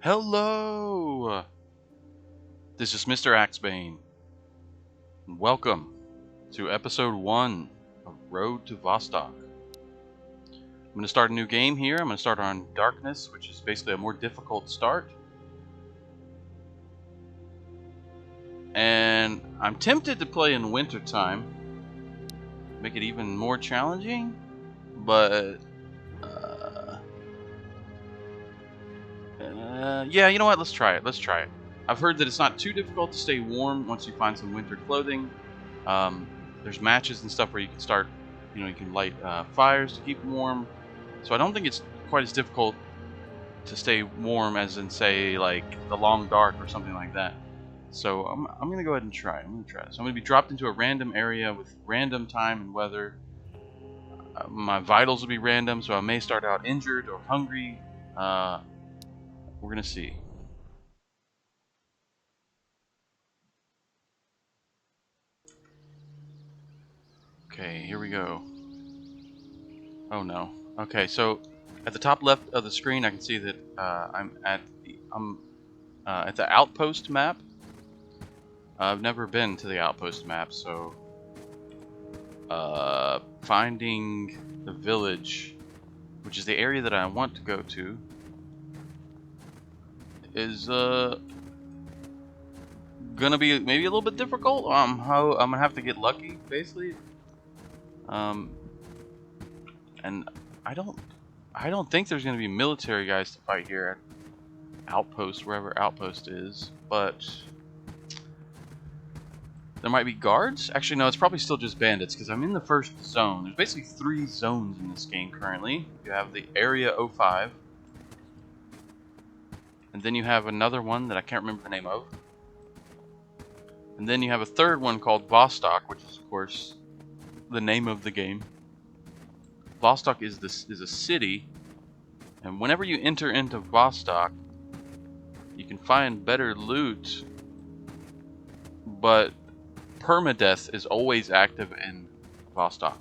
Hello! This is Mr. Axebane. Welcome to episode 1 of Road to Vostok. I'm going to start a new game here. I'm going to start on Darkness, which is basically a more difficult start. And I'm tempted to play in wintertime, make it even more challenging, but yeah, you know what? Let's try it. I've heard that it's not too difficult to stay warm once you find some winter clothing. There's matches and stuff where you can start, you can light fires to keep warm. So I don't think it's quite as difficult to stay warm as in, say, like the Long Dark or something like that. So I'm going to go ahead and try. I'm going to try this. I'm going to be dropped into a random area with random time and weather. My vitals will be random, so I may start out injured or hungry. We're going to see. Okay, here we go. Oh no. Okay, so at the top left of the screen, I can see that I'm at the outpost map. I've never been to the outpost map, so finding the village, which is the area that I want to go to, is gonna be maybe a little bit difficult. I'm gonna have to get lucky, basically. And I don't think there's gonna be military guys to fight here at Outpost, wherever Outpost is, but there might be guards. Actually, no, it's probably still just bandits because I'm in the first zone. There's basically 3 zones in this game currently. You have the Area 05, and then you have another one that I can't remember the name of, and then you have a third one called Vostok, which is, of course, the name of the game. Vostok is a city, and whenever you enter into Vostok, you can find better loot, but permadeath is always active in Vostok.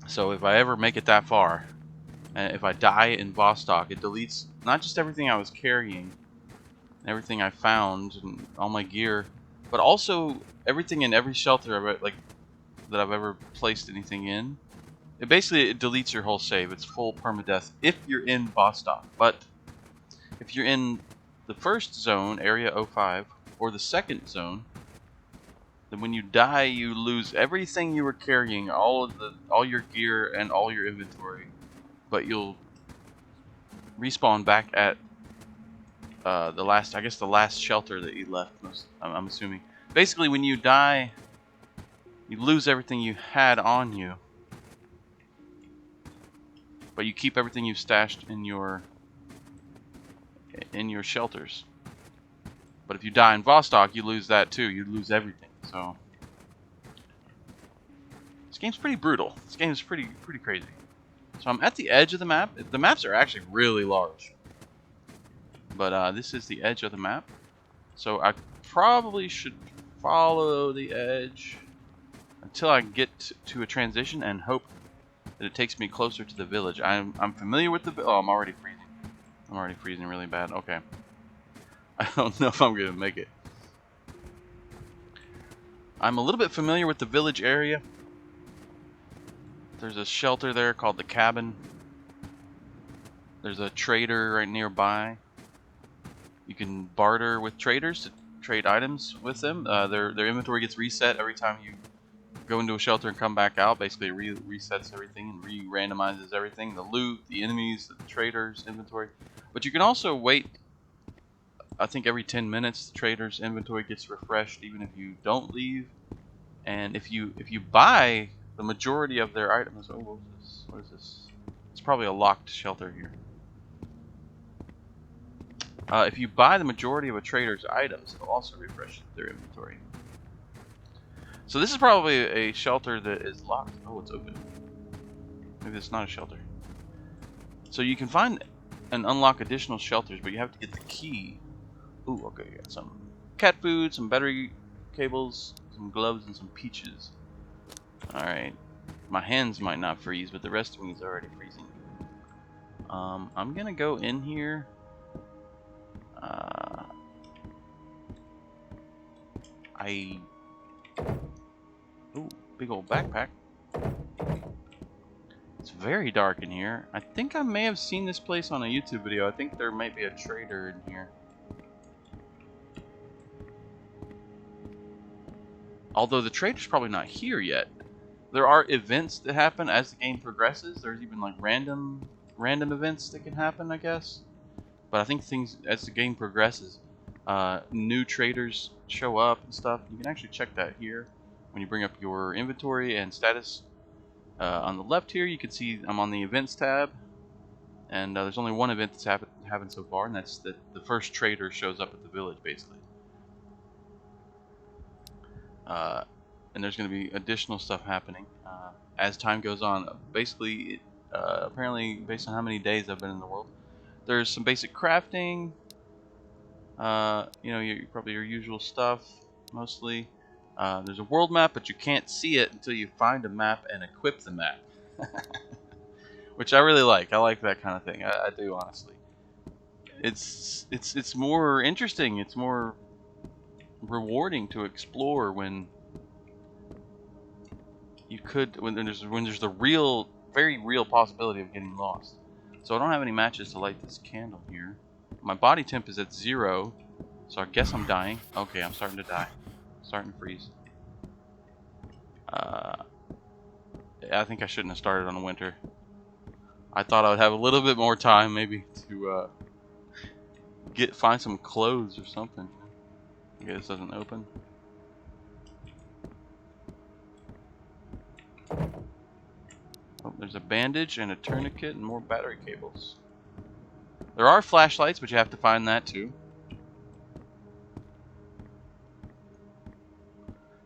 So if I ever make it that far, and if I die in Vostok, it deletes not just everything I was carrying, everything I found, and all my gear, but also everything in every shelter that I've ever placed anything in. It deletes your whole save. It's full permadeath if you're in Vostok. But if you're in the first zone, Area 05, or the second zone, then when you die, you lose everything you were carrying, all your gear and all your inventory. But you'll respawn back at the last shelter that you left. I'm assuming. Basically, when you die, you lose everything you had on you, but you keep everything you've stashed in your shelters. But if you die in Vostok, you lose that too. You lose everything. So this game's pretty brutal. This game is pretty crazy. So I'm at the edge of the map. The maps are actually really large, but this is the edge of the map. So I probably should follow the edge until I get to a transition and hope that it takes me closer to the village. I'm familiar with the village. Oh, I'm already freezing. I'm already freezing really bad. Okay. I don't know if I'm going to make it. I'm a little bit familiar with the village area. There's a shelter there called the cabin. There's a trader right nearby. You can barter with traders to trade items with them. Their inventory gets reset every time you go into a shelter and come back out. Basically, it resets everything and re-randomizes everything. The loot, the enemies, the traders' inventory. But you can also wait, I think every 10 minutes the trader's inventory gets refreshed even if you don't leave. And if you buy the majority of their items... Oh, what is this? It's probably a locked shelter here. If you buy the majority of a trader's items, it'll also refresh their inventory. So this is probably a shelter that is locked. Oh, it's open. Maybe it's not a shelter. So you can find and unlock additional shelters, but you have to get the key. Ooh, okay, got some cat food, some battery cables, some gloves, and some peaches. Alright. My hands might not freeze, but the rest of me is already freezing. I'm gonna go in here. Ooh, big old backpack. It's very dark in here. I think I may have seen this place on a YouTube video. I think there might be a trader in here. Although the trader's probably not here yet. There are events that happen as the game progresses. There's even like random events that can happen, I guess. But I think things as the game progresses, new traders show up and stuff. You can actually check that here when you bring up your inventory and status. On the left here, you can see I'm on the events tab, and there's only one event that's happened so far, and that's that the first trader shows up at the village, basically. And there's going to be additional stuff happening as time goes on. Basically, apparently, based on how many days I've been in the world, there's some basic crafting. You know, probably your usual stuff, mostly. There's a world map, but you can't see it until you find a map and equip the map, which I really like. I like that kind of thing. I do, honestly. It's more interesting. It's more rewarding to explore when there's the very real possibility of getting lost. So I don't have any matches to light this candle here. My body temp is at 0, so I guess I'm dying. Okay, I'm starting to die. Starting to freeze. I think I shouldn't have started on the winter. I thought I would have a little bit more time, maybe, to find some clothes or something. Okay, this doesn't open. Oh, there's a bandage and a tourniquet and more battery cables. There are flashlights, but you have to find that too.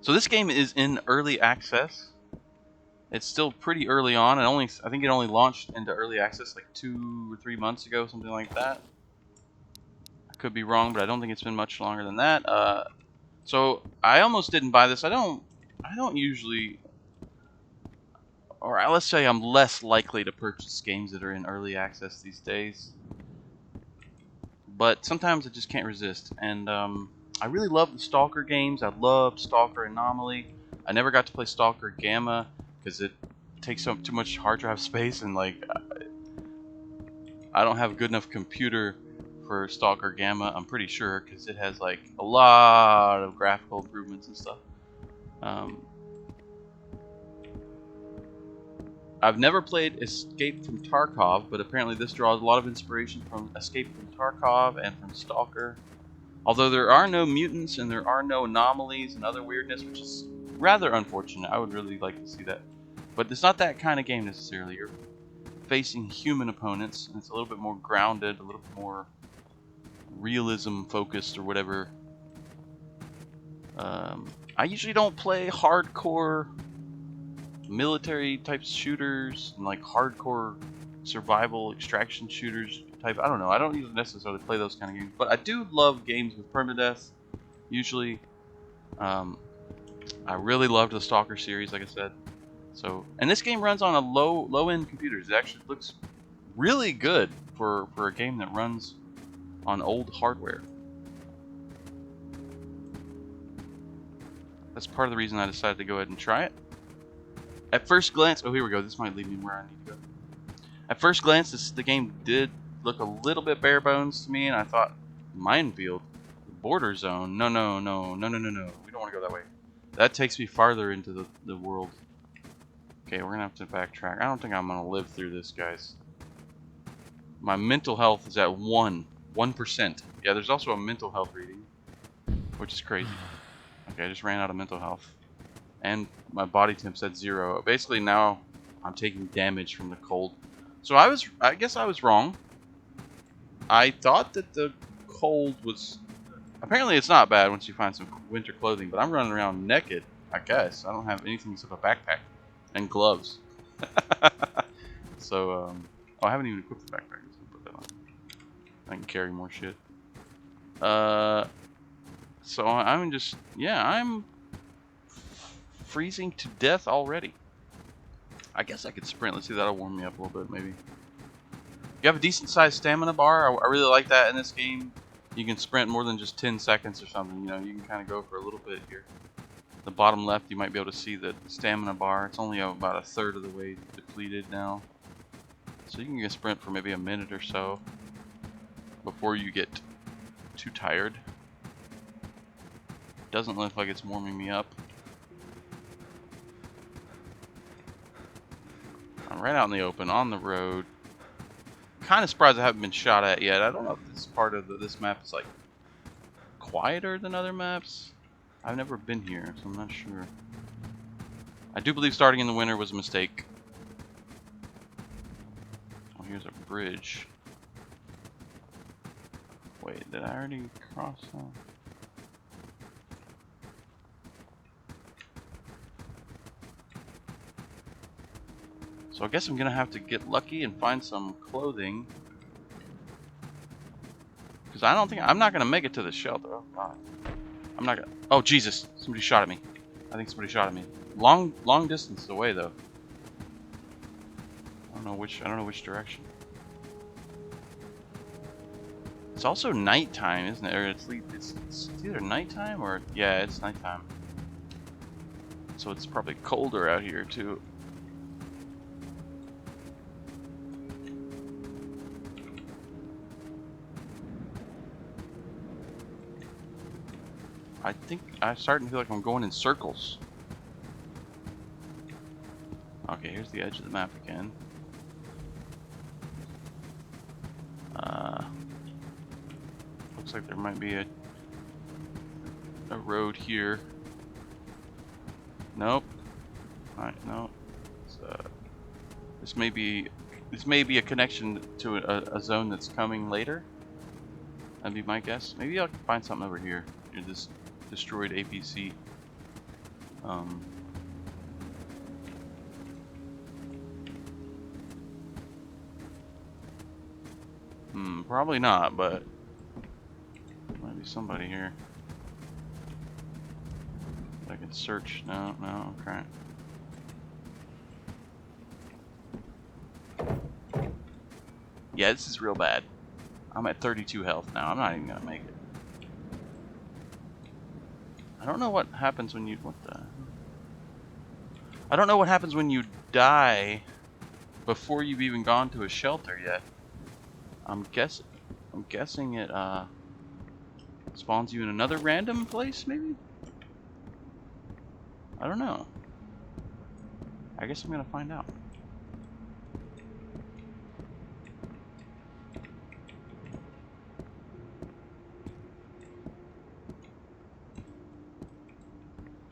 So this game is in early access. It's still pretty early on. I think it only launched into early access like 2 or 3 months ago, something like that. I could be wrong, but I don't think it's been much longer than that. So I almost didn't buy this. I don't usually, or let's say I'm less likely to purchase games that are in early access these days. But sometimes I just can't resist. And I really love the Stalker games. I love Stalker Anomaly. I never got to play Stalker Gamma because it takes up too much hard drive space, and like I don't have a good enough computer for Stalker Gamma, I'm pretty sure, because it has like a lot of graphical improvements and stuff. I've never played Escape from Tarkov, but apparently this draws a lot of inspiration from Escape from Tarkov and from Stalker. Although there are no mutants and there are no anomalies and other weirdness, which is rather unfortunate. I would really like to see that. But it's not that kind of game necessarily. You're facing human opponents, and it's a little bit more grounded, a little bit more realism focused or whatever. I usually don't play hardcore military type shooters and like hardcore survival extraction shooters type. I don't know. I don't usually necessarily play those kind of games, but I do love games with permadeath. Usually, I really loved the Stalker series, like I said. So, and this game runs on a low-end computers. It actually looks really good for a game that runs on old hardware. That's part of the reason I decided to go ahead and try it. At first glance, oh, here we go. This might lead me where I need to go. At first glance, the game did look a little bit bare bones to me, and I thought, minefield, border zone. No. We don't want to go that way. That takes me farther into the world. Okay, we're gonna have to backtrack. I don't think I'm gonna live through this, guys. My mental health is at 1%. Yeah, there's also a mental health reading, which is crazy. Okay, I just ran out of mental health. And my body temp's at 0. Basically now I'm taking damage from the cold. So I guess I was wrong. I thought that the cold was, apparently it's not bad once you find some winter clothing, but I'm running around naked, I guess. I don't have anything except a backpack and gloves. So oh, I haven't even equipped the backpack. So put that on. I can carry more shit. So I'm just, yeah, I'm freezing to death already. I guess I could sprint. Let's see, that'll warm me up a little bit, maybe. You have a decent sized stamina bar. I really like that in this game. You can sprint more than just 10 seconds or something. You know, you can kind of go for a little bit here. The bottom left, you might be able to see the stamina bar. It's only about a third of the way depleted now. So you can get sprint for maybe a minute or so before you get too tired. Doesn't look like it's warming me up. I'm right out in the open, on the road. Kind of surprised I haven't been shot at yet. I don't know if this part of this map is like quieter than other maps. I've never been here, so I'm not sure. I do believe starting in the winter was a mistake. Oh, here's a bridge. Wait, did I already cross that? So I guess I'm gonna have to get lucky and find some clothing. Because I'm not gonna make it to the shelter. Oh god. I'm not gonna. Oh Jesus! Somebody shot at me. I think somebody shot at me. Long distance away though. I don't know which direction. It's also nighttime, isn't it? Or it's either nighttime or yeah, it's nighttime. So it's probably colder out here too. I think I'm starting to feel like I'm going in circles. Okay, here's the edge of the map again. Looks like there might be a road here. Nope. Alright, no. This may be a connection to a zone that's coming later. That'd be my guess. Maybe I'll find something over here near this destroyed APC. Probably not, but there might be somebody here. I can search. No, okay. Yeah, this is real bad. I'm at 32 health now. I'm not even gonna make it. I don't know what happens when you I don't know what happens when you die before you've even gone to a shelter yet. I'm guessing it spawns you in another random place, maybe? I don't know. I guess I'm gonna find out.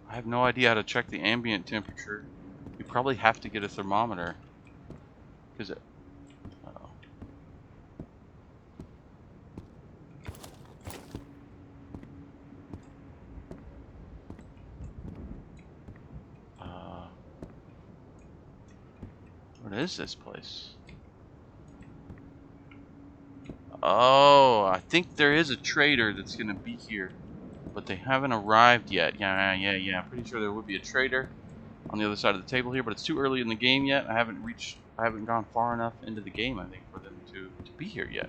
I have no idea how to check the ambient temperature. You probably have to get a thermometer. Because it... Uh-oh. What is this place? Oh, I think there is a trader that's gonna be here, but they haven't arrived yet. Yeah. Pretty sure there would be a trader on the other side of the table here, but it's too early in the game yet. I haven't gone far enough into the game, I think, for them to be here yet.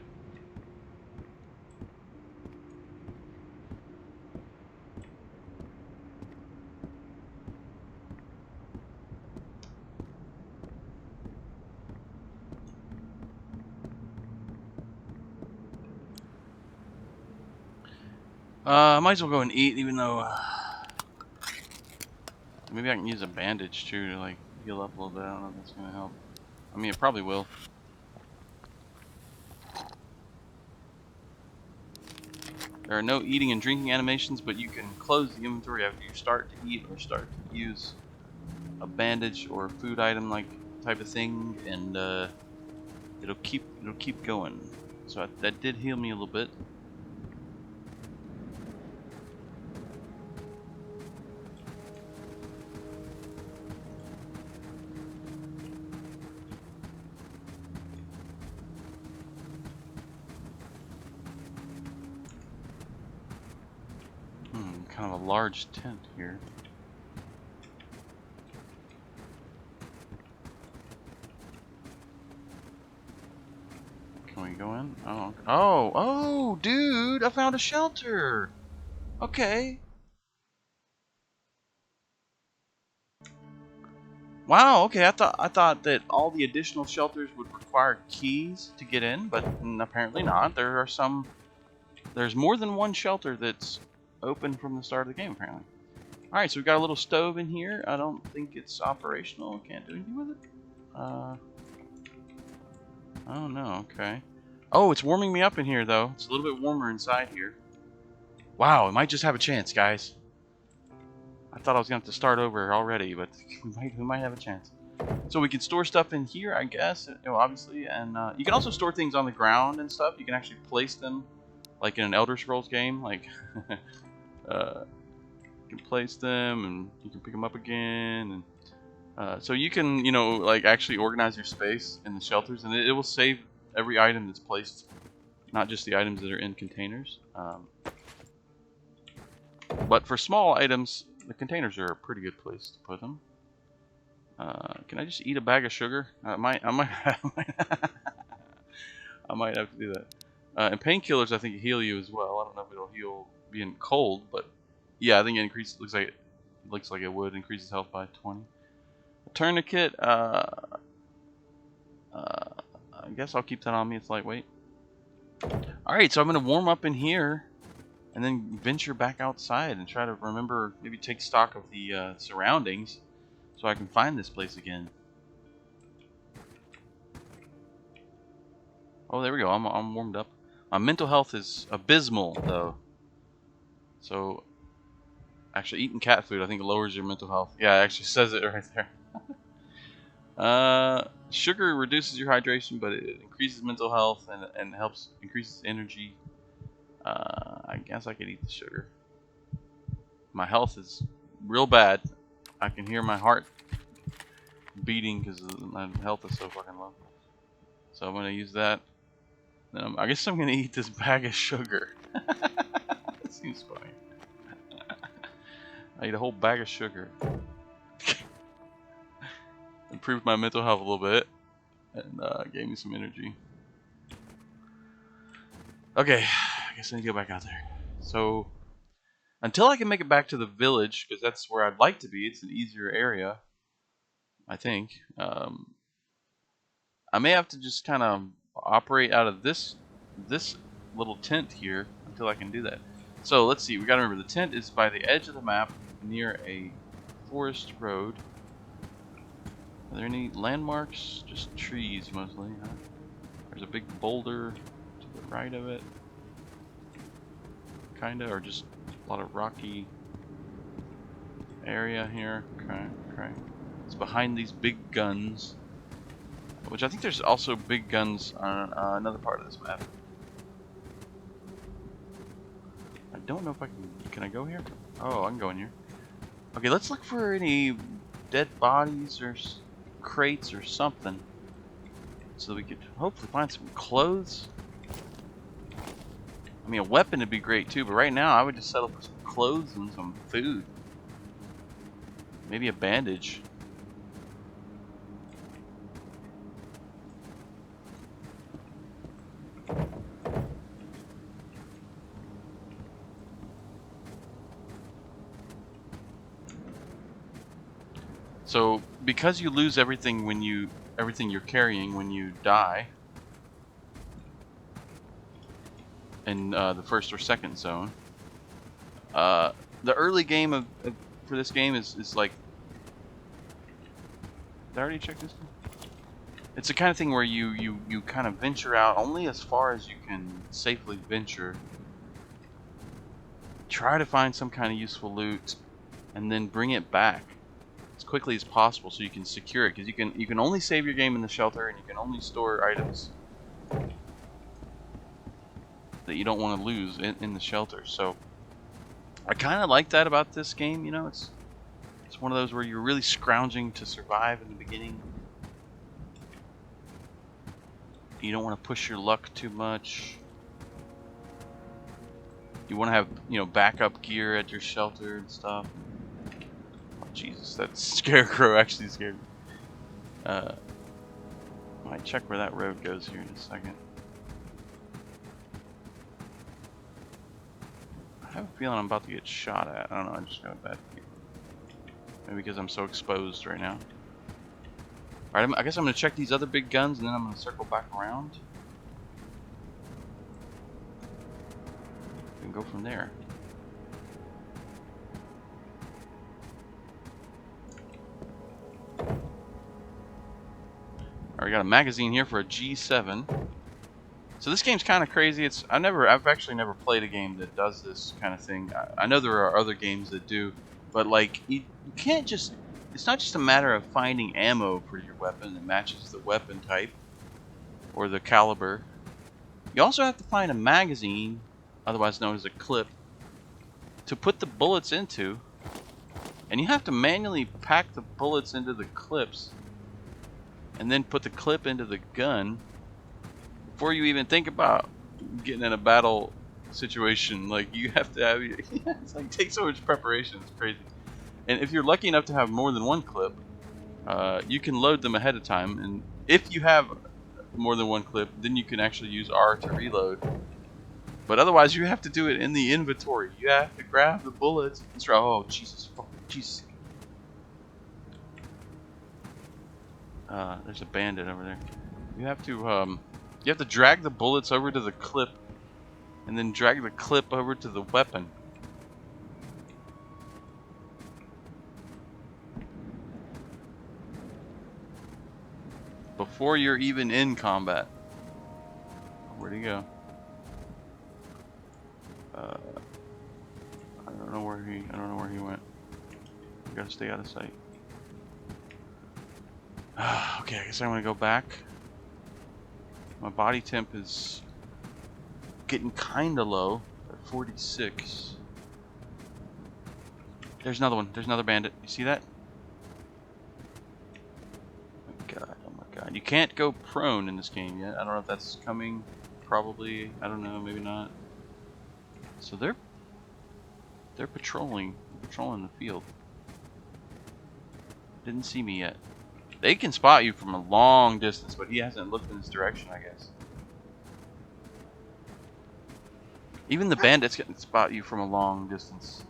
I might as well go and eat, even though maybe I can use a bandage too to like heal up a little bit. I don't know if that's gonna help. I mean, it probably will. There are no eating and drinking animations, but you can close the inventory after you start to eat or start to use a bandage or a food item like type of thing, and it'll keep going. So that did heal me a little bit. Kind of a large tent here. Can we go in? Oh, dude! I found a shelter! Okay. Wow, okay, I thought that all the additional shelters would require keys to get in, but apparently not. There's more than one shelter that's open from the start of the game, apparently. Alright, so we've got a little stove in here. I don't think it's operational. Can't do anything with it. Oh no, okay. Oh, it's warming me up in here, though. It's a little bit warmer inside here. Wow, it might just have a chance, guys. I thought I was going to have to start over already, but we might have a chance. So we can store stuff in here, I guess, obviously. And you can also store things on the ground and stuff. You can actually place them, like in an Elder Scrolls game. Like, you can place them, and you can pick them up again. And so you can, like actually organize your space in the shelters. And it will save every item that's placed, not just the items that are in containers. But for small items, the containers are a pretty good place to put them. Can I just eat a bag of sugar? I might I might have to do that. And painkillers, I think, heal you as well. I don't know if it'll heal being cold, but yeah, I think it increases. Looks like it would increase health by 20. A tourniquet. I guess I'll keep that on me. It's lightweight. All right, so I'm gonna warm up in here, and then venture back outside and try to remember, maybe take stock of the surroundings, so I can find this place again. Oh, there we go. I'm warmed up. My mental health is abysmal, though. So, actually, eating cat food, I think, lowers your mental health. Yeah, it actually says it right there. Sugar reduces your hydration, but it increases mental health and helps increases energy. I guess I could eat the sugar. My health is real bad. I can hear my heart beating because my health is so fucking low. So I'm gonna use that. Then I guess I'm gonna eat this bag of sugar. That seems funny. I eat a whole bag of sugar. Improved my mental health a little bit, and gave me some energy. Okay, I guess I need to go back out there. So, until I can make it back to the village, because that's where I'd like to be, it's an easier area, I think. I may have to just kind of operate out of this little tent here until I can do that. So let's see. We gotta remember the tent is by the edge of the map near a forest road. Are there any landmarks? Just trees mostly. Huh? There's a big boulder to the right of it, kinda, or just a lot of rocky area here. Okay. It's behind these big guns. Which I think there's also big guns on another part of this map. I don't know if I can I go here? Oh, I can go in here. Okay, let's look for any dead bodies or crates or something, so we could hopefully find some clothes. I mean, a weapon would be great too, but right now I would just settle for some clothes and some food. Maybe a bandage. So, because you lose everything you're carrying when you die in the first or second zone, the early game for this game is like. Did I already check this one? It's the kind of thing where you kind of venture out only as far as you can safely venture. Try to find some kind of useful loot, and then bring it back as quickly as possible so you can secure it, because you can only save your game in the shelter, and you can only store items that you don't want to lose in the shelter. So I kind of like that about this game. It's one of those where you're really scrounging to survive in the beginning. You don't want to push your luck too much. You want to have backup gear at your shelter and stuff. Jesus, that scarecrow actually scared me. I might check where that road goes here in a second. have a feeling I'm about to get shot at. I don't know, I just got a bad feeling. Maybe because I'm so exposed right now. Alright, I guess I'm going to check these other big guns and then I'm going to circle back around. And go from there. Alright, we got a magazine here for a G7. So this game's kind of crazy. I've actually never played a game that does this kind of thing. I know there are other games that do, but like you can't just. It's not just a matter of finding ammo for your weapon that matches the weapon type or the caliber. You also have to find a magazine, otherwise known as a clip, to put the bullets into, and you have to manually pack the bullets into the clips, and then put the clip into the gun. Before you even think about getting in a battle situation, like you have to have, it's like takes so much preparation. It's crazy. And if you're lucky enough to have more than one clip, you can load them ahead of time. And if you have more than one clip, then you can actually use R to reload. But otherwise, you have to do it in the inventory. You have to grab the bullets. Oh, Jesus, Jesus. There's a bandit over there. You have to drag the bullets over to the clip, and then drag the clip over to the weapon. Before you're even in combat. Where'd he go? I don't know where he went. We gotta stay out of sight. Okay, I guess I'm gonna go back. My body temp is getting kinda low at 46. There's another one. There's another bandit. You see that? Oh my god. You can't go prone in this game yet. I don't know if that's coming. Probably. I don't know. Maybe not. So they're patrolling the field. Didn't see me yet. They can spot you from a long distance, but he hasn't looked in this direction, I guess. Even the bandits can spot you from a long distance.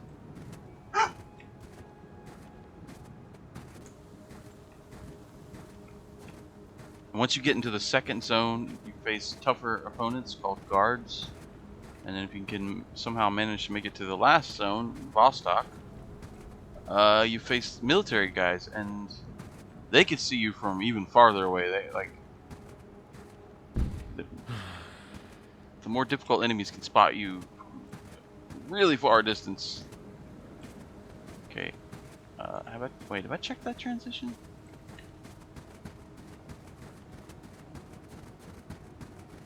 And once you get into the second zone, you face tougher opponents called guards. And then if you can somehow manage to make it to the last zone, Vostok, you face military guys, and they can see you from even farther away. They like the more difficult enemies can spot you from really far distance. Okay, wait, have I checked that transition?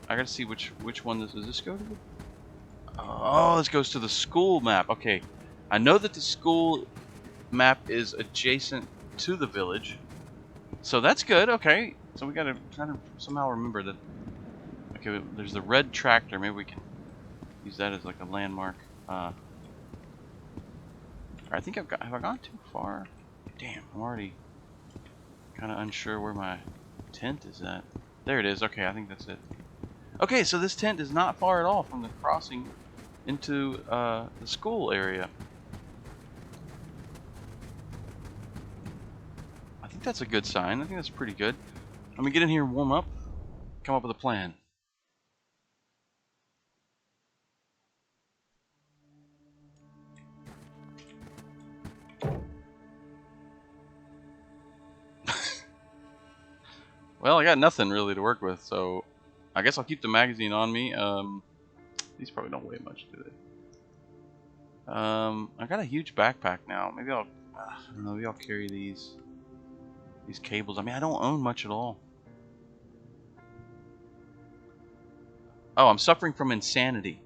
I gotta see which one does this go to? Oh, this goes to the school map. Okay, I know that the school map is adjacent to the village, so that's good. Okay, so we gotta kind of somehow remember that. Okay, there's the red tractor. Maybe we can use that as like a landmark. I think have I gone too far? Damn, I'm already kind of unsure where my tent is at. There it is. Okay, I think that's it. Okay, so this tent is not far at all from the crossing into the school area. I think that's a good sign. I think that's pretty good. Let me get in here and warm up. Come up with a plan. Well, I got nothing really to work with, so I guess I'll keep the magazine on me. These probably don't weigh much, do they? I got a huge backpack now. Maybe I don't know. Maybe I'll carry these cables. I mean, I don't own much at all. Oh, I'm suffering from insanity.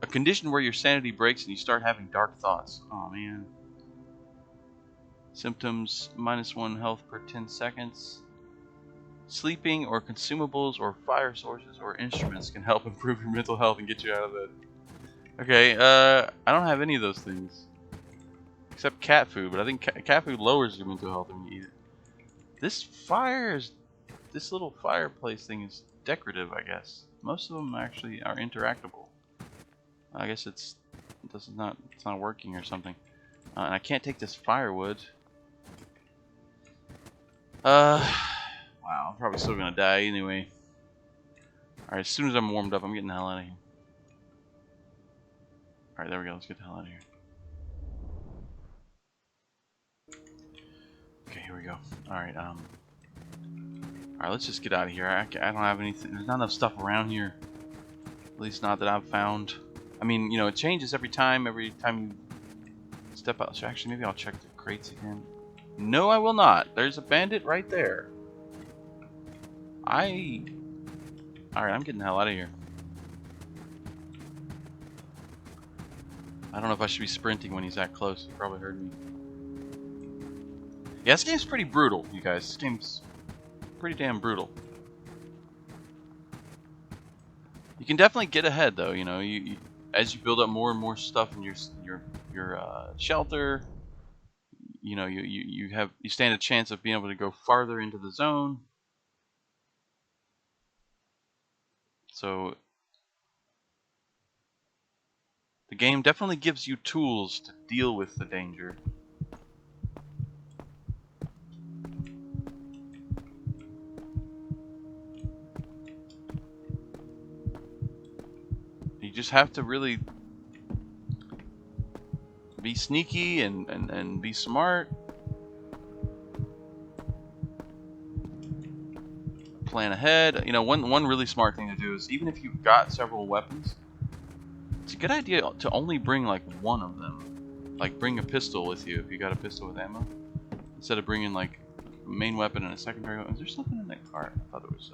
A condition where your sanity breaks and you start having dark thoughts. Oh man. Symptoms: -1 health per 10 seconds. Sleeping or consumables or fire sources or instruments can help improve your mental health and get you out of bed. Okay, I don't have any of those things. Except cat food, but I think cat food lowers your mental health when you eat it. This little fireplace thing is decorative, I guess. Most of them actually are interactable. I guess it's not working or something. And I can't take this firewood. Wow, I'm probably still gonna die anyway. Alright, as soon as I'm warmed up, I'm getting the hell out of here. Alright, there we go. Let's get the hell out of here. Okay, here we go. Alright, let's just get out of here. I don't have anything. There's not enough stuff around here. At least not that I've found. I mean, you know, it changes every time you step out. So actually, maybe I'll check the crates again. No, I will not. There's a bandit right there. Alright, I'm getting the hell out of here. I don't know if I should be sprinting when he's that close. He probably heard me. Yeah, this game's pretty brutal, you guys. This game's pretty damn brutal. You can definitely get ahead, though. You know, you as you build up more and more stuff in your shelter, you know, you stand a chance of being able to go farther into the zone. So the game definitely gives you tools to deal with the danger. You just have to really be sneaky and be smart. Plan ahead. You know, one really smart thing to do is, even if you've got several weapons, it's a good idea to only bring like one of them. Like bring a pistol with you if you got a pistol with ammo, instead of bringing like a main weapon and a secondary weapon. Is there something in that car? I thought there was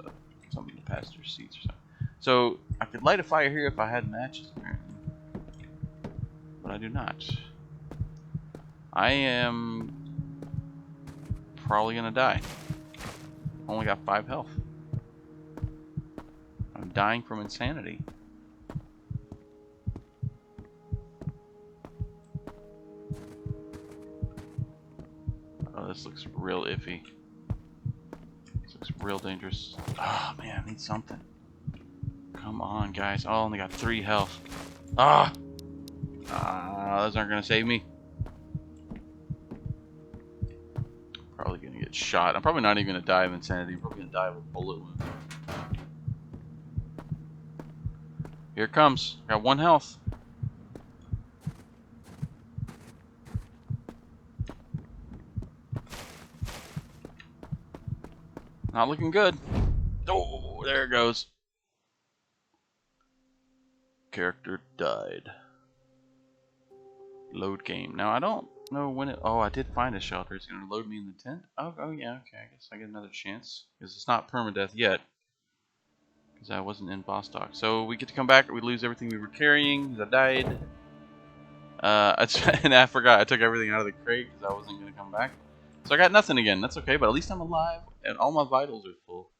something in the passenger seats or something. So I could light a fire here if I had matches, apparently, but I do not. I am probably gonna die. Only got 5 health. I'm dying from insanity. Oh, this looks real iffy. This looks real dangerous. Oh man, I need something. Come on, guys. Oh, I only got 3 health. Ah! Those aren't gonna save me. Probably gonna get shot. I'm probably not even gonna die of insanity. I'm probably gonna die of a bullet wound. Here it comes. Got 1 health. Not looking good. Oh, there it goes. Character died. Load game. Now I don't know when it. Oh, I did find a shelter. It's gonna load me in the tent. Oh yeah. Okay. I guess I get another chance because it's not permadeath yet. Because I wasn't in Vostok. So we get to come back. We lose everything we were carrying because I died. And I forgot I took everything out of the crate because I wasn't gonna come back. So I got nothing again. That's okay. But at least I'm alive and all my vitals are full.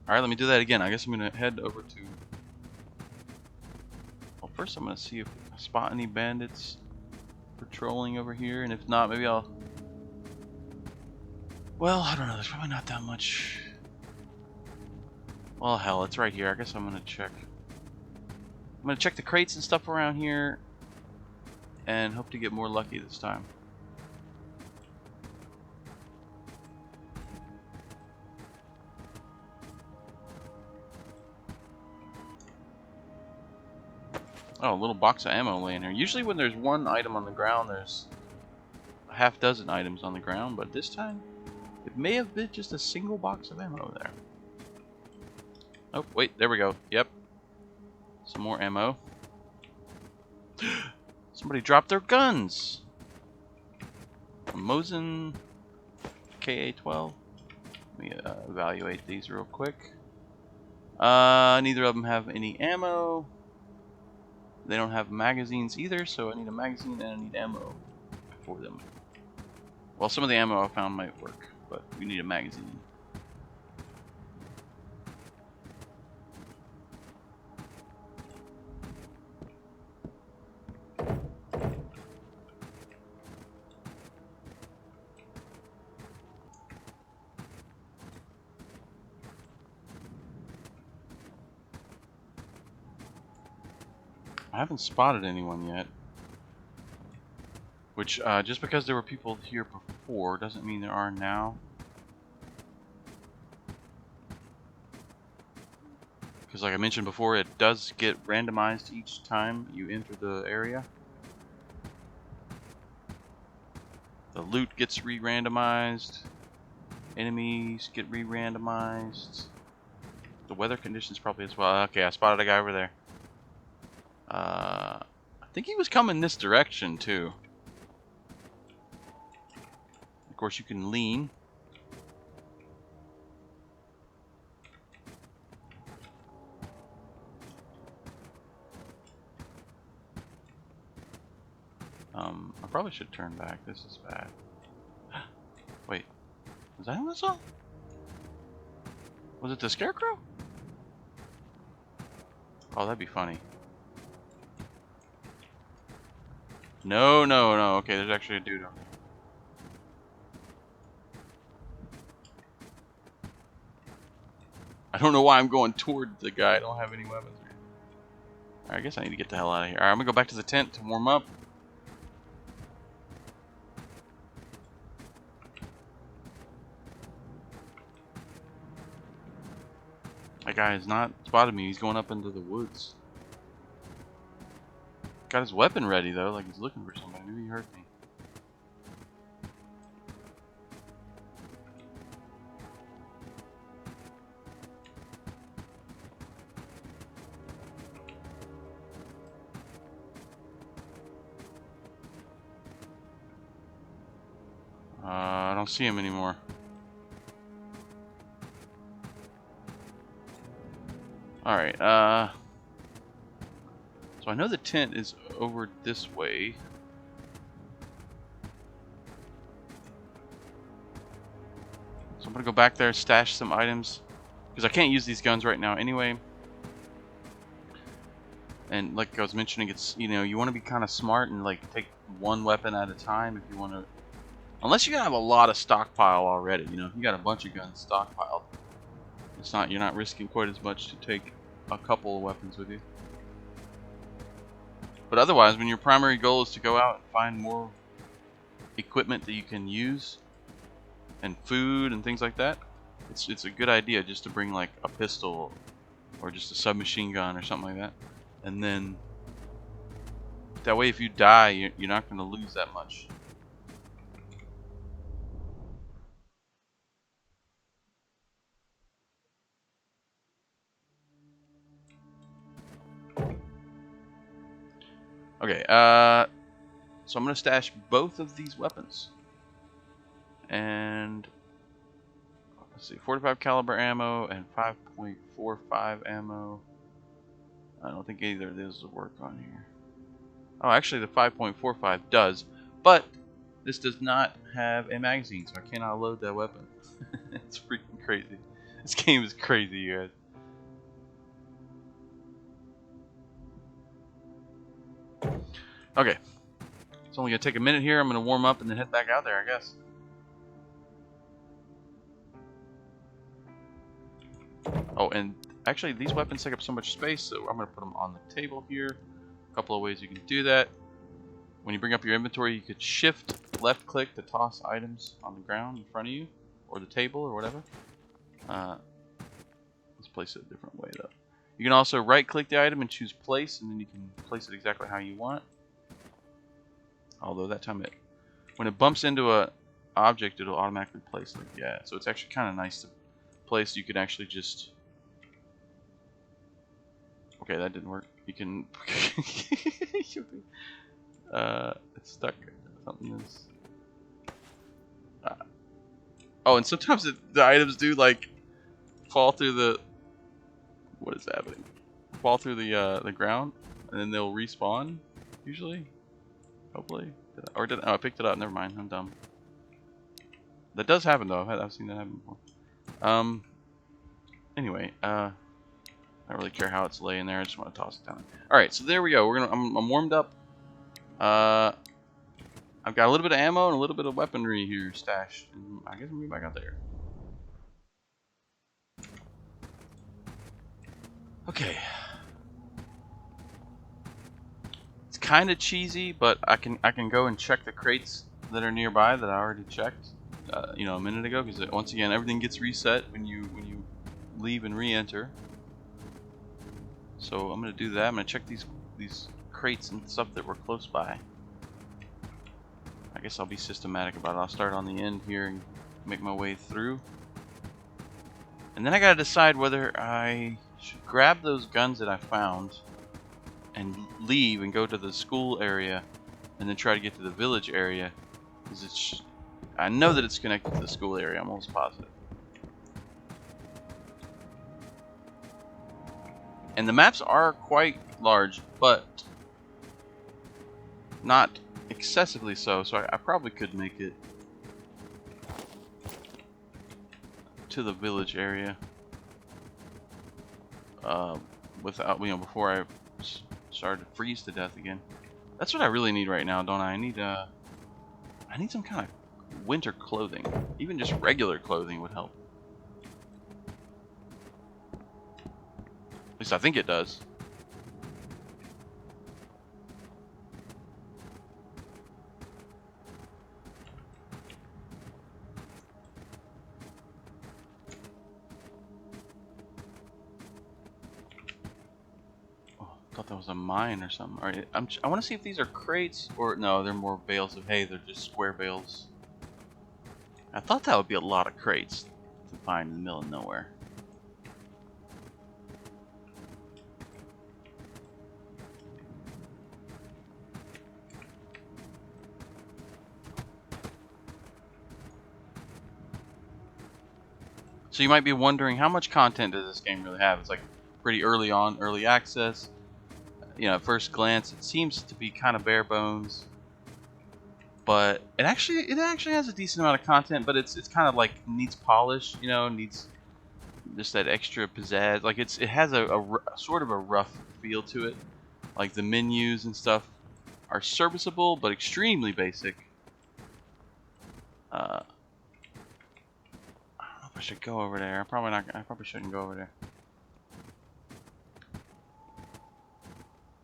Alright, let me do that again. I guess I'm going to head over to... Well, first I'm going to see if I spot any bandits patrolling over here. And if not, maybe I'll... Well, I don't know. There's probably not that much... Well, hell, it's right here. I guess I'm going to check. I'm going to check the crates and stuff around here. And hope to get more lucky this time. Oh, a little box of ammo laying here. Usually when there's one item on the ground, there's a half dozen items on the ground, but this time it may have been just a single box of ammo there. Oh, wait, there we go. Yep. Some more ammo. Somebody dropped their guns! A Mosin KA-12. Let me evaluate these real quick. Neither of them have any ammo. They don't have magazines either, so I need a magazine and I need ammo for them. Well, some of the ammo I found might work, but we need a magazine. I haven't spotted anyone yet. Which, just because there were people here before doesn't mean there are now. Because like I mentioned before, it does get randomized each time you enter the area. The loot gets re-randomized. Enemies get re-randomized. The weather conditions probably as well. Okay, I spotted a guy over there. I think he was coming this direction too. Of course, you can lean. I probably should turn back. This is bad. Wait, was that who I saw? Was it the scarecrow? Oh, that'd be funny. No, no, no. Okay, there's actually a dude over there. I don't know why I'm going toward the guy. I don't have any weapons. Alright, I guess I need to get the hell out of here. Alright, I'm gonna go back to the tent to warm up. That guy has not spotted me. He's going up into the woods. Got his weapon ready though, like he's looking for somebody. Maybe he heard me. I don't see him anymore. Alright, so I know the tent is over this way. So I'm gonna go back there, stash some items. Because I can't use these guns right now anyway. And like I was mentioning, it's, you know, you want to be kind of smart and like take one weapon at a time if you want to. Unless you have a lot of stockpile already, you know, if you got a bunch of guns stockpiled, it's not, you're not risking quite as much to take a couple of weapons with you. But otherwise, when your primary goal is to go out and find more equipment that you can use and food and things like that, it's a good idea just to bring like a pistol or just a submachine gun or something like that. And then that way if you die, you're not going to lose that much. Okay, so I'm going to stash both of these weapons. And let's see, 45 caliber ammo and 5.45 ammo. I don't think either of those will work on here. Oh, actually the 5.45 does, but this does not have a magazine, so I cannot load that weapon. It's freaking crazy. This game is crazy, you guys. Okay, it's only gonna take a minute here. I'm gonna warm up and then head back out there, I guess. Oh, and actually these weapons take up so much space, so I'm gonna put them on the table here. A couple of ways you can do that. When you bring up your inventory, you could shift left click to toss items on the ground in front of you, or the table, or whatever. Let's place it a different way though. You can also right click the item and choose place, and then you can place it exactly how you want. Although that time when it bumps into a object, it'll automatically place it. Yeah, so it's actually kind of nice to place. You could actually just. Okay, that didn't work. You can. It's stuck. Something is. Oh, and sometimes the items do like fall through the. What is happening? Fall through the ground, and then they'll respawn. Usually, hopefully, or did oh, I picked it up? Never mind. I'm dumb. That does happen though. I've seen that happen before. Anyway, I don't really care how it's laying there. I just want to toss it down. All right, so there we go. I'm warmed up. I've got a little bit of ammo and a little bit of weaponry here stashed. And I guess I'm going back out there. Okay. kind of cheesy, but I can go and check the crates that are nearby that I already checked, you know, a minute ago. Because once again, everything gets reset when you leave and re-enter. So I'm gonna do that. I'm gonna check these crates and stuff that were close by. I guess I'll be systematic about it. I'll start on the end here and make my way through. And then I gotta decide whether I should grab those guns that I found and leave and go to the school area and then try to get to the village area. Because I know that it's connected to the school area, I'm almost positive. And the maps are quite large, but not excessively so, so I probably could make it to the village area without, you know, before I started to freeze to death again. That's what I really need right now, don't I? I need some kind of winter clothing. Even just regular clothing would help. At least I think it does. I thought that was a mine or something. Alright, I want to see if these are crates or no, they're more bales of hay. They're just square bales. I thought that would be a lot of crates to find in the middle of nowhere. So you might be wondering, how much content does this game really have? It's like pretty early on, early access. You know, at first glance, it seems to be kind of bare bones, but it actually has a decent amount of content. But it's kind of like needs polish, you know, needs just that extra pizzazz. Like it has a sort of a rough feel to it. Like the menus and stuff are serviceable, but extremely basic. I don't know if I should go over there. I probably shouldn't go over there.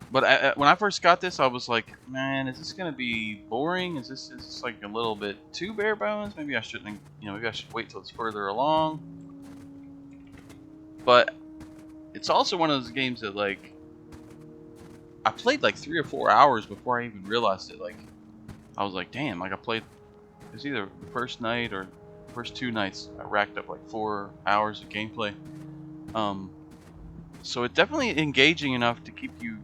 But when I first got this, I was like, man, is this gonna be boring? Is this like a little bit too bare bones? Maybe I shouldn't, you know, maybe I should wait till it's further along. But it's also one of those games that, like, I played like 3 or 4 hours before I even realized it. Like, I was like, damn, like I played, it was either the first night or first 2 nights, I racked up like 4 hours of gameplay. So it's definitely engaging enough to keep you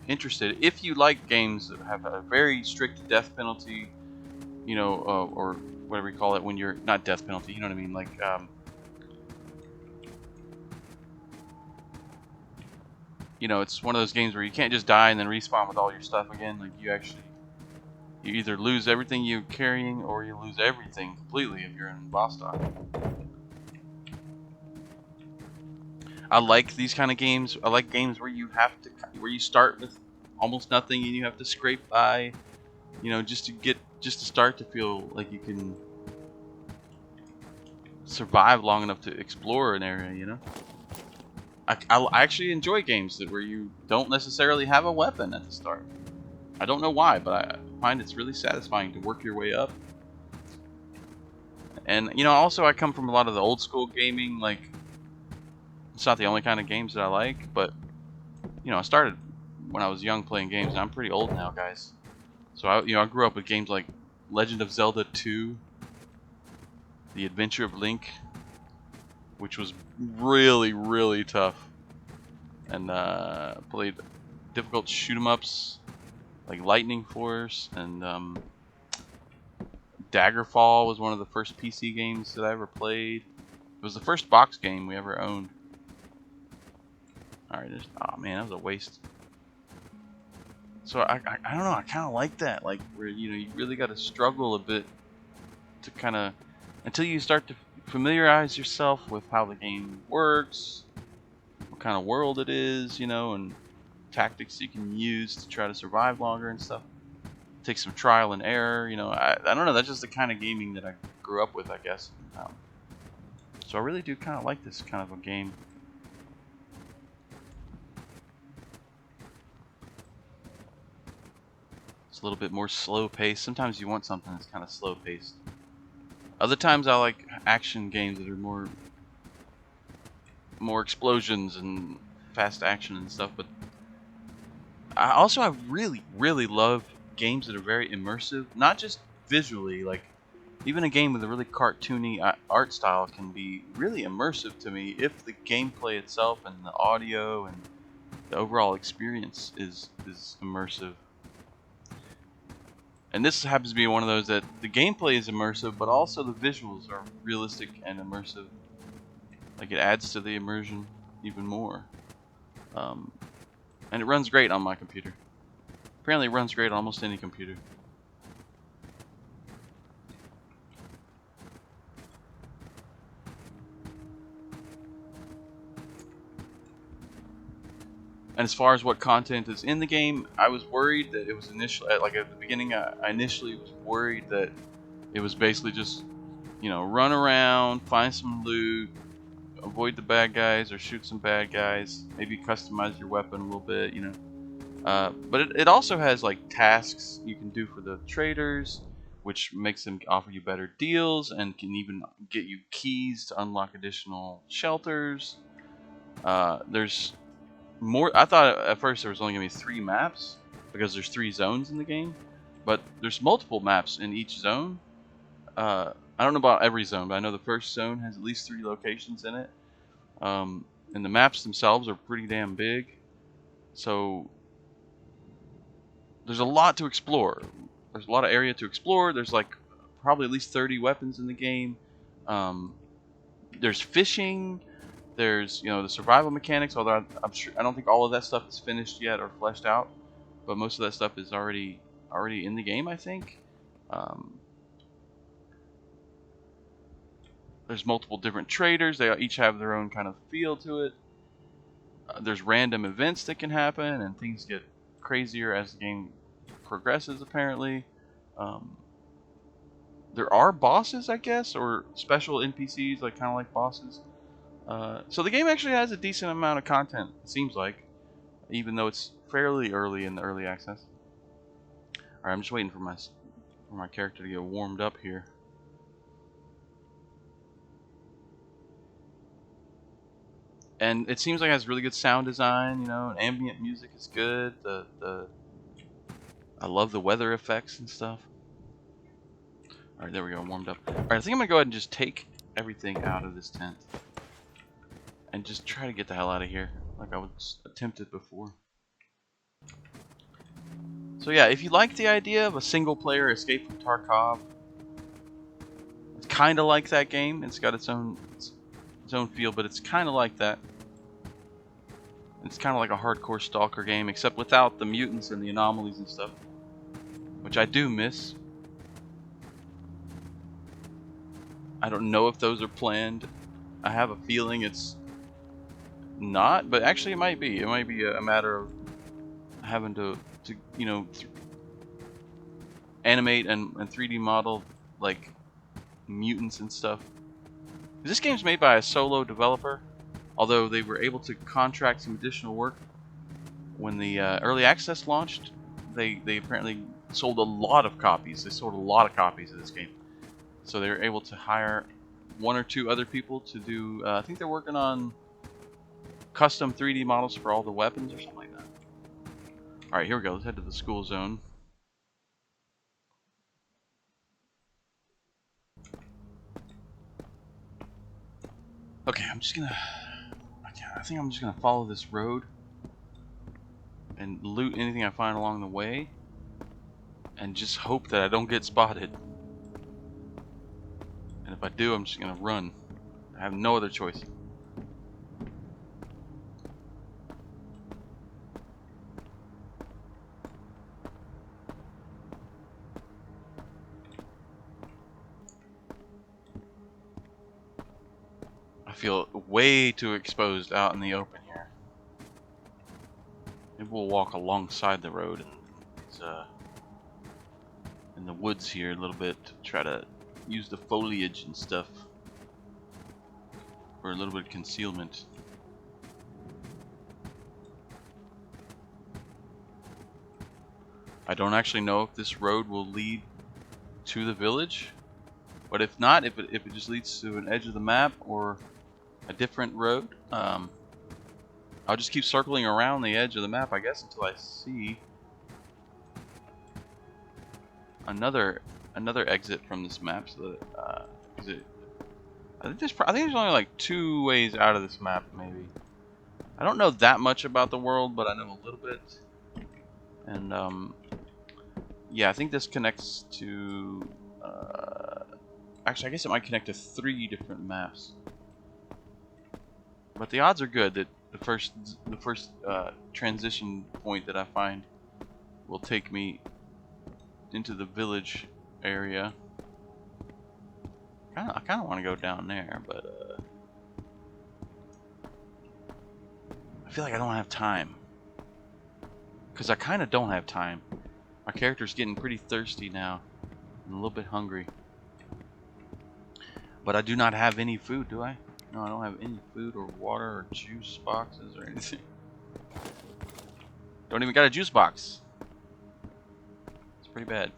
interested if you like games that have a very strict death penalty, you know, or whatever you call it when you're not death penalty, you know what I mean, like you know, it's one of those games where you can't just die and then respawn with all your stuff again. Like you either lose everything you're carrying or you lose everything completely if you're in Vostok. I like these kind of games. I like games where where you start with almost nothing and you have to scrape by, you know, just to start to feel like you can survive long enough to explore an area, you know. I actually enjoy games where you don't necessarily have a weapon at the start. I don't know why, but I find it's really satisfying to work your way up. And, you know, also I come from a lot of the old school gaming. Like, it's not the only kind of games that I like, but, you know, I started when I was young playing games, and I'm pretty old now, guys. So I grew up with games like Legend of Zelda 2, The Adventure of Link, which was really, really tough, and played difficult shoot 'em ups like Lightning Force, and Daggerfall was one of the first PC games that I ever played. It was the first box game we ever owned. Alright, oh man, that was a waste. So I don't know, I kind of like that, like where, you know, you really got to struggle a bit to kind of, until you start to familiarize yourself with how the game works, what kind of world it is, you know, and tactics you can use to try to survive longer and stuff. Take some trial and error, you know. I don't know, that's just the kind of gaming that I grew up with, I guess. So I really do kind of like this kind of a game. It's a little bit more slow paced. Sometimes you want something that's kind of slow paced. Other times I like action games that are more explosions and fast action and stuff. But I really love games that are very immersive, not just visually. Like even a game with a really cartoony art style can be really immersive to me if the gameplay itself and the audio and the overall experience is immersive. And this happens to be one of those that the gameplay is immersive, but also the visuals are realistic and immersive. Like it adds to the immersion even more. And it runs great on my computer. Apparently it runs great on almost any computer. And as far as what content is in the game, I was worried that it was initially, like at the beginning, I initially was worried that it was basically just, run around, find some loot, avoid the bad guys or shoot some bad guys, maybe customize your weapon a little bit, but it also has like tasks you can do for the traders, which makes them offer you better deals and can even get you keys to unlock additional shelters. There's more. I thought at first there was only gonna be 3 maps because there's 3 zones in the game, but there's multiple maps in each zone. I don't know about every zone, but I know the first zone has at least 3 locations in it. And the maps themselves are pretty damn big, so there's a lot to explore. There's a lot of area to explore. There's like probably at least 30 weapons in the game. There's fishing. There's the survival mechanics. Although I'm sure I don't think all of that stuff is finished yet or fleshed out, but most of that stuff is already in the game, I think. There's multiple different traders. They each have their own kind of feel to it. There's random events that can happen, and things get crazier as the game progresses, apparently. There are bosses, I guess, or special NPCs, like kind of like bosses. So the game actually has a decent amount of content, it seems like, even though it's fairly early in the early access. Alright, I'm just waiting for my character to get warmed up here. And it seems like it has really good sound design, and ambient music is good. I love the weather effects and stuff. Alright, there we go, warmed up. Alright, I think I'm gonna go ahead and just take everything out of this tent. And just try to get the hell out of here, like I was attempted before. So yeah, if you like the idea of a single-player Escape from Tarkov, it's kind of like that game. It's got its own feel, but it's kind of like that. It's kind of like a hardcore Stalker game, except without the mutants and the anomalies and stuff, which I do miss. I don't know if those are planned. I have a feeling it's not, but actually it might be. It might be a matter of having to animate and 3D model like mutants and stuff. This game's made by a solo developer, although they were able to contract some additional work when the early access launched. They apparently sold a lot of copies. They sold a lot of copies of this game, so they were able to hire 1 or 2 other people to do. I think they're working on custom 3D models for all the weapons or something like that. All right, here we go. Let's head to the school zone. Okay, I think I'm just gonna follow this road and loot anything I find along the way, and just hope that I don't get spotted. And if I do, I'm just gonna run. I have no other choice. I feel way too exposed out in the open here. Maybe we'll walk alongside the road in the woods here a little bit to try to use the foliage and stuff for a little bit of concealment. I don't actually know if this road will lead to the village, but if not, if it just leads to an edge of the map or a different road, I'll just keep circling around the edge of the map, I guess, until I see another exit from this map. So that I think there's only like 2 ways out of this map, maybe. I don't know that much about the world, but I know a little bit. And yeah, I think this connects to. Actually, I guess it might connect to 3 different maps. But the odds are good that the first transition point that I find will take me into the village area. I kind of want to go down there, but I feel like I don't have time. Because I kind of don't have time. My character's getting pretty thirsty now. I'm a little bit hungry. But I do not have any food, do I? No, I don't have any food or water or juice boxes or anything. Don't even got a juice box. It's pretty bad.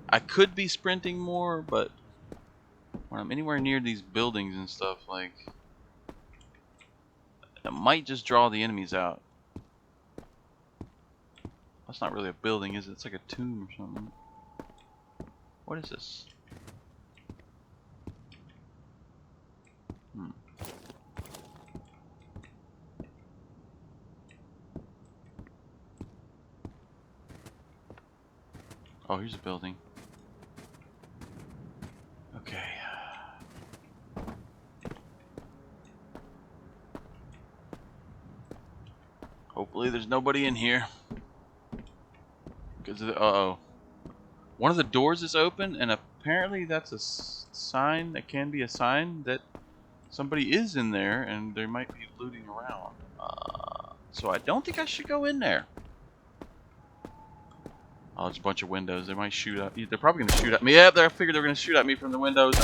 I could be sprinting more, but when I'm anywhere near these buildings and stuff, like, it might just draw the enemies out. That's not really a building, is it? It's like a tomb or something. What is this? Oh, here's a building. Okay. Hopefully there's nobody in here. Because uh-oh. One of the doors is open, and apparently that's a sign. That can be a sign that somebody is in there, and they might be looting around. So I don't think I should go in there. Oh, there's a bunch of windows. They might shoot at me. They're probably going to shoot at me. Yep, I figured they were going to shoot at me from the windows.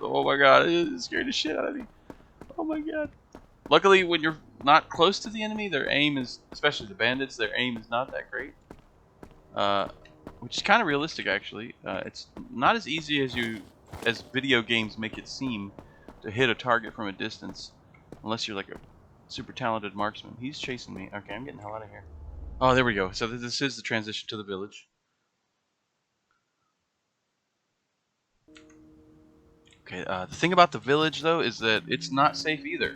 Oh my god, it scared the shit out of me. Oh my god. Luckily, when you're not close to the enemy, their aim is, especially the bandits, their aim is not that great. Which is kind of realistic, actually. It's not as easy as video games make it seem to hit a target from a distance, unless you're like a super talented marksman. He's chasing me. Okay, I'm getting the hell out of here. Oh, there we go. So this is the transition to the village. Okay, the thing about the village, though, is that it's not safe either.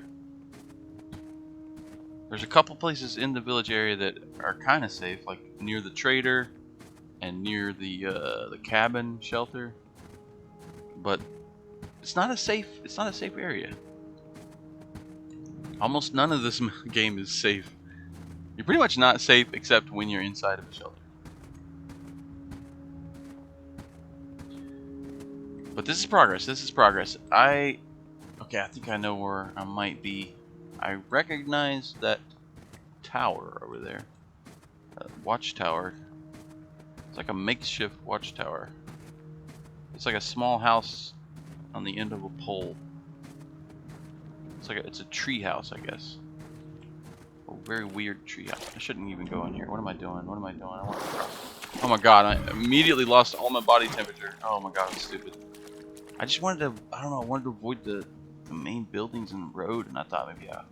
There's a couple places in the village area that are kind of safe, like near the trader and near the cabin shelter. But it's not a safe area. Almost none of this game is safe. You're pretty much not safe except when you're inside of a shelter. But this is progress. This is progress. Okay, I think I know where I might be. I recognize that tower over there. Watchtower. It's like a makeshift watchtower. It's like a small house on the end of a pole. It's a tree house, I guess. A very weird tree house. I shouldn't even go in here. What am I doing? What am I doing? Oh my god, I immediately lost all my body temperature. Oh my god, I'm stupid. I just wanted to, I don't know, I wanted to avoid the main buildings and the road, and I thought maybe I'll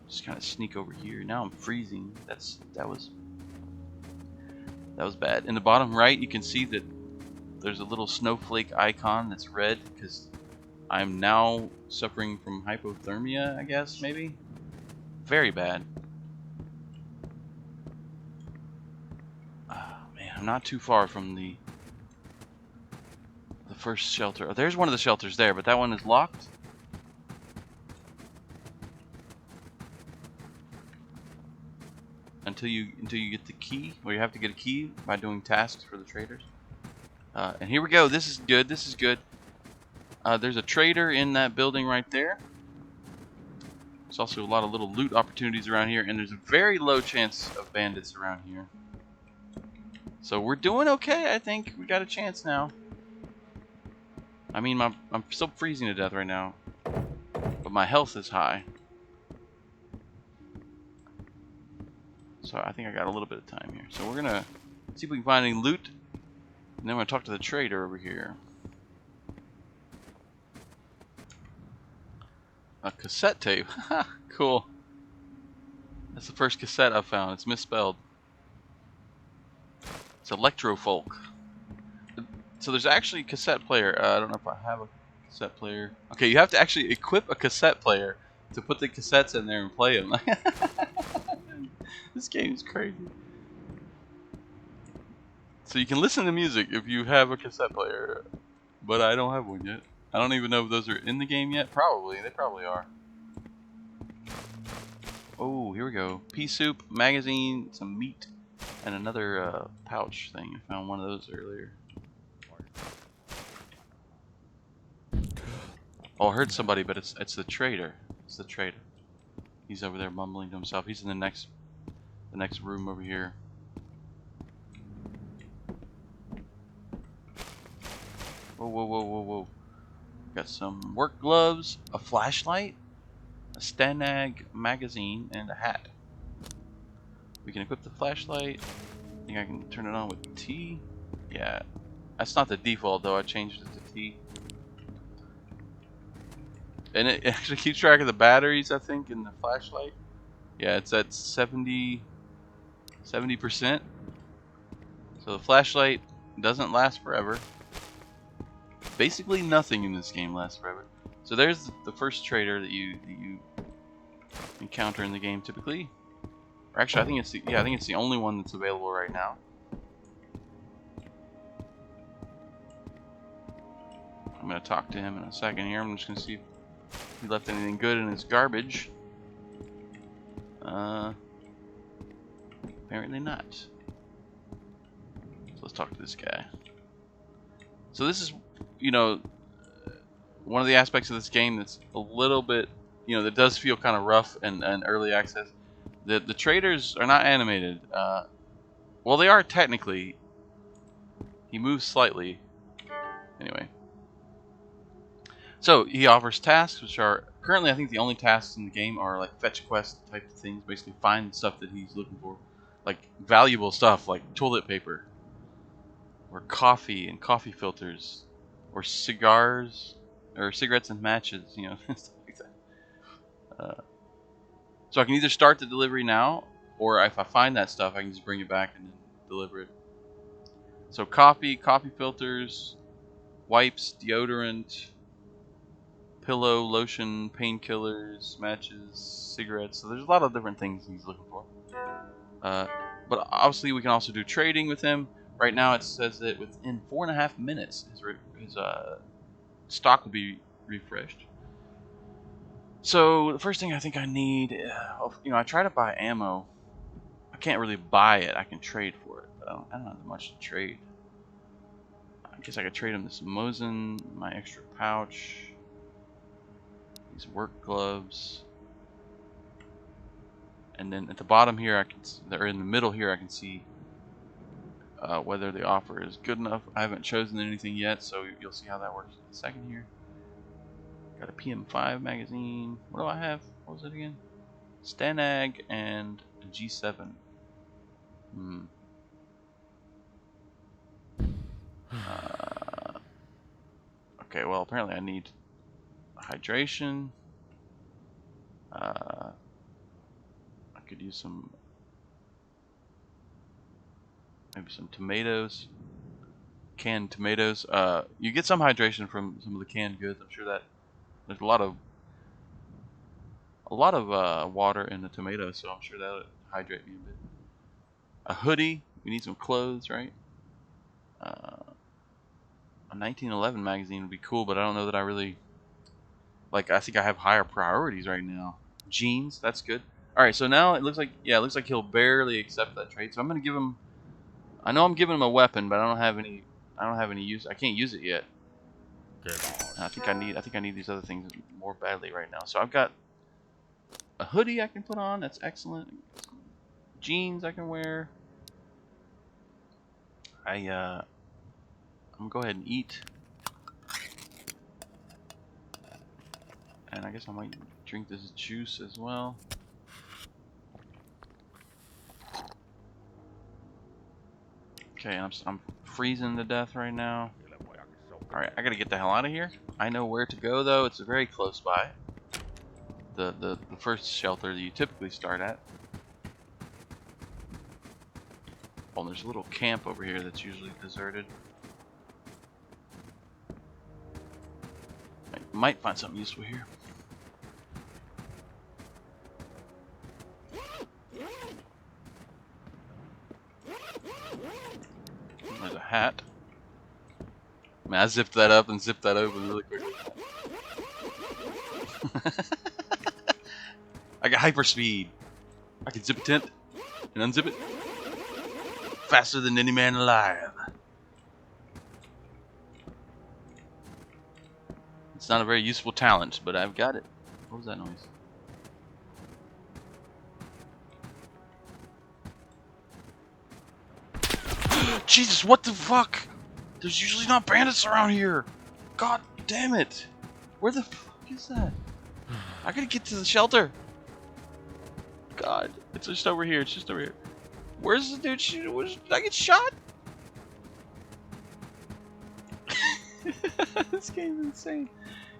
just kind of sneak over here. Now I'm freezing. That was bad. In the bottom right, you can see that there's a little snowflake icon that's red because I'm now suffering from hypothermia, I guess, maybe? Very bad. Oh, man, I'm not too far from the first shelter. Oh, there's one of the shelters there, but that one is locked. Until you get the key, or you have to get a key by doing tasks for the traders. And here we go. This is good. This is good. There's a trader in that building right there. There's also a lot of little loot opportunities around here, and there's a very low chance of bandits around here. So we're doing okay, I think. We got a chance now. I mean, I'm still freezing to death right now. But but my health is high. So I think I got a little bit of time here. So we're gonna see if we can find any loot, and then we're gonna talk to the trader over here. A cassette tape. Cool. That's the first cassette I found. It's misspelled. It's electro folk. So there's actually a cassette player. I don't know if I have a cassette player. Okay, you have to actually equip a cassette player to put the cassettes in there and play them. This game is crazy. So you can listen to music if you have a cassette player, but I don't have one yet. I don't even know if those are in the game yet. Probably. They probably are. Oh, here we go. Pea soup, magazine, some meat, and another pouch thing. I found one of those earlier. Oh, I heard somebody, but it's the trader. It's the trader. He's over there mumbling to himself. He's in the next room over here. Whoa, whoa, whoa, whoa, whoa. Got some work gloves, a flashlight, a Stanag magazine, and a hat. We can equip the flashlight. I think I can turn it on with T. Yeah. That's not the default though, I changed it to T. And it actually keeps track of the batteries, I think, in the flashlight. Yeah, it's at 70%. So the flashlight doesn't last forever. Basically nothing in this game lasts forever. So there's the first trader that you encounter in the game typically. Or actually, I think it's the only one that's available right now. I'm gonna talk to him in a second here. I'm just gonna see if he left anything good in his garbage. Apparently not. So let's talk to this guy. So this is, you know, one of the aspects of this game that's a little bit, you know, that does feel kind of rough and early access. The traders are not animated. Well, they are technically. He moves slightly. Anyway. So he offers tasks, which are currently I think the only tasks in the game are like fetch quest type of things. Basically, find stuff that he's looking for, like valuable stuff like toilet paper, or coffee and coffee filters, or cigars, or cigarettes and matches. You know, stuff like that. So I can either start the delivery now, or if I find that stuff, I can just bring it back and then deliver it. So coffee filters, wipes, deodorant, pillow, lotion, painkillers, matches, cigarettes. So there's a lot of different things he's looking for. But obviously we can also do trading with him. Right now it says that within 4.5 minutes his stock will be refreshed. So the first thing I think I need, you know, I try to buy ammo. I can't really buy it. I can trade for it, but I don't have much to trade. I guess I could trade him this Mosin, my extra pouch, these work gloves, and then at the bottom here, or in the middle here, I can see whether the offer is good enough. I haven't chosen anything yet, so you'll see how that works in a second here. Got a PM5 magazine. What do I have? What was it again? Stanag and a G7. Okay, well apparently I need hydration. I could use maybe some tomatoes, canned tomatoes. You get some hydration from some of the canned goods. I'm sure that there's a lot of water in the tomatoes, so I'm sure that'll hydrate me a bit. A hoodie. We need some clothes, right? A 1911 magazine would be cool, but I don't know that I really like. I think I have higher priorities right now. Jeans, that's good. All right, so now it looks like he'll barely accept that trade. So I'm gonna give him. I know I'm giving him a weapon, but I don't have any use. I can't use it yet. I think I need these other things more badly right now. So I've got a hoodie I can put on. That's excellent. Jeans I can wear. I'm gonna go ahead and eat. And I guess I might drink this juice as well. Okay, I'm freezing to death right now. Alright, I gotta get the hell out of here. I know where to go though, it's very close by. The first shelter that you typically start at. Oh, there's a little camp over here that's usually deserted. I might find something useful here. There's a hat. I mean, I zipped that up and zipped that open really quickly. I got hyper speed. I can zip a tent and unzip it faster than any man alive. It's not a very useful talent, but I've got it. What was that noise? Jesus, what the fuck? There's usually not bandits around here. God damn it. Where the fuck is that? I gotta get to the shelter. God, it's just over here. It's just over here. Where's the dude shooting? Did I get shot? This game's insane.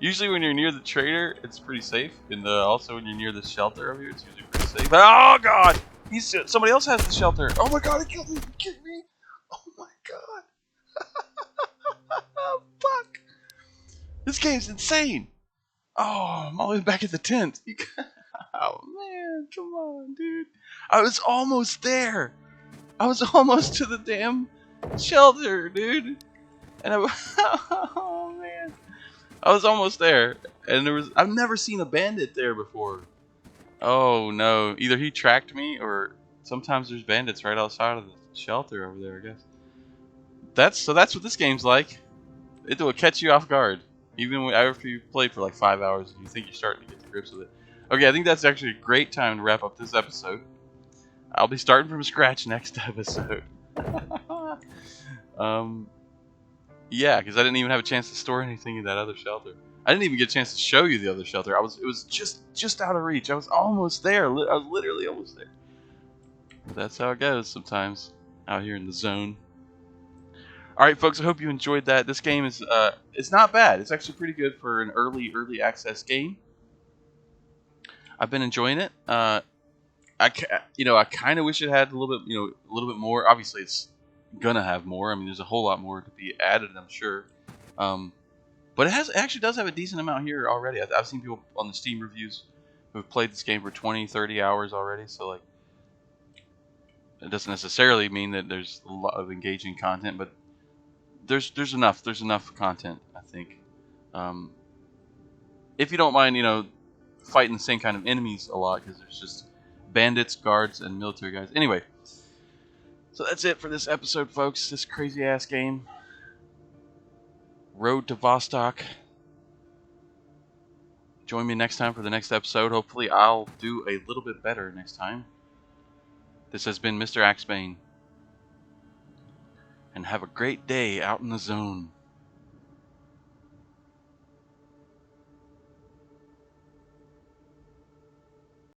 Usually when you're near the trader, it's pretty safe. And also when you're near the shelter over here, it's usually pretty safe. Oh god! Somebody else has the shelter. Oh my god, he killed me! He killed me! Oh my god. Fuck! This game's insane! Oh, I'm all the way back at the tent. Oh man, come on, dude. I was almost there. I was almost to the damn shelter, dude. And oh man. I was almost there. And I've never seen a bandit there before. Oh no. Either he tracked me or sometimes there's bandits right outside of the shelter over there, I guess. That's what this game's like. It will catch you off guard. Even after you play for like 5 hours and you think you're starting to get to grips with it. Okay, I think that's actually a great time to wrap up this episode. I'll be starting from scratch next episode. Yeah, because I didn't even have a chance to store anything in that other shelter. I didn't even get a chance to show you the other shelter. It was just out of reach. I was almost there. I was literally almost there. But that's how it goes sometimes out here in the zone. All right, folks. I hope you enjoyed that. This game is it's not bad. It's actually pretty good for an early access game. I've been enjoying it. I kind of wish it had a little bit more. Obviously, it's gonna have more. I mean, there's a whole lot more to be added, I'm sure. But it actually does have a decent amount here already. I've seen people on the Steam reviews who have played this game for 20, 30 hours already. So like, it doesn't necessarily mean that there's a lot of engaging content, but there's enough content, I think. If you don't mind, fighting the same kind of enemies a lot, because there's just bandits, guards, and military guys. Anyway, so that's it for this episode, folks. This crazy ass game, Road to Vostok. Join me next time for the next episode. Hopefully I'll do a little bit better next time. This has been Mr. Axebane, and have a great day out in the zone.